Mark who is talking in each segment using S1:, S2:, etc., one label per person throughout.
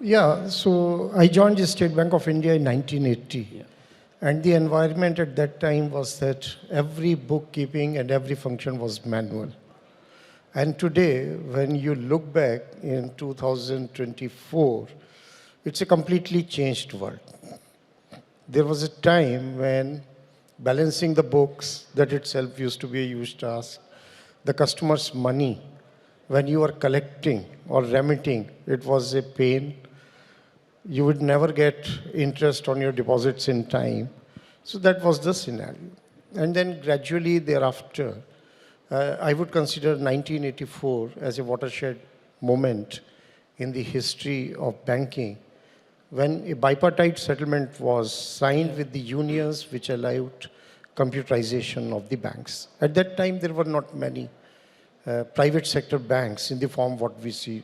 S1: Yeah, so I joined the State Bank of India in 1980.
S2: Yeah.
S1: And the environment at that time was that every bookkeeping and every function was manual. And today, when you look back in 2024, it's a completely changed world. There was a time when balancing the books, that itself used to be a huge task. The customer's money, when you are collecting or remitting, it was a pain. You would never get interest on your deposits in time. So that was the scenario. And then gradually thereafter, I would consider 1984 as a watershed moment in the history of banking, when a bipartite settlement was signed with the unions which allowed computerization of the banks. At that time, there were not many private sector banks in the form what we see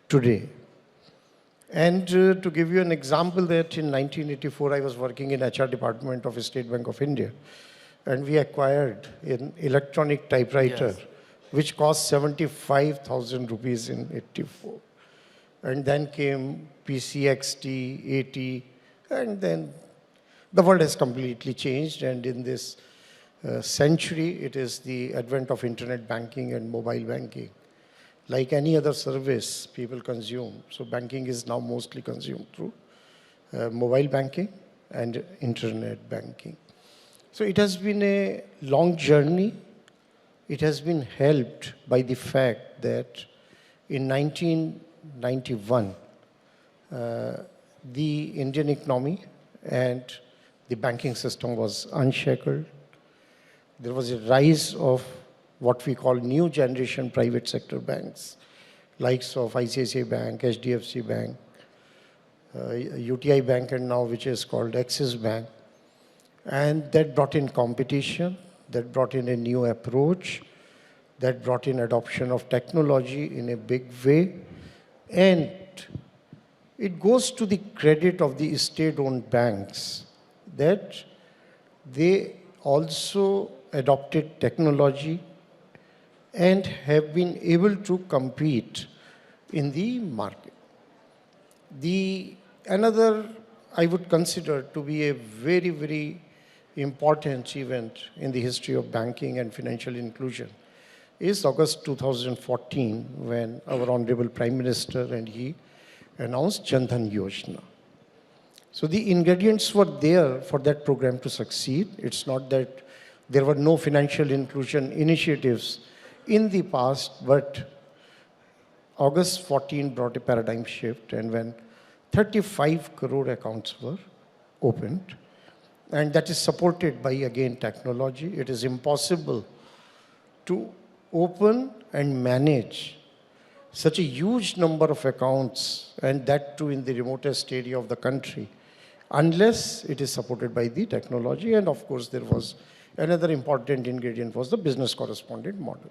S1: today. And to give you an example, that in 1984, I was working in HR department of State Bank of India, and we acquired an electronic typewriter, yes, which cost 75,000 rupees in 84. And then came PCXT, 80, and then the world has completely changed. And in this century, it is the advent of internet banking and mobile banking. Like any other service people consume, so banking is now mostly consumed through mobile banking and internet banking. So it has been a long journey. It has been helped by the fact that in 1991, the Indian economy and the banking system was unshackled. There was a rise of what we call new generation private sector banks, likes of ICICI Bank, HDFC Bank, UTI Bank, and now which is called Axis Bank. And that brought in competition, that brought in a new approach, that brought in adoption of technology in a big way. And it goes to the credit of the state-owned banks that they also adopted technology and have been able to compete in the market. Another I would consider to be a very, very important event in the history of banking and financial inclusion is August 2014, when our Honorable Prime Minister and he announced Jan Dhan Yojana. So the ingredients were there for that program to succeed. It's not that there were no financial inclusion initiatives in the past, but August 14 brought a paradigm shift, and when 35 crore accounts were opened, and that is supported by, again, technology. It is impossible to open and manage such a huge number of accounts, and that too in the remotest area of the country, unless it is supported by the technology. And of course, there was another important ingredient was the business correspondent model.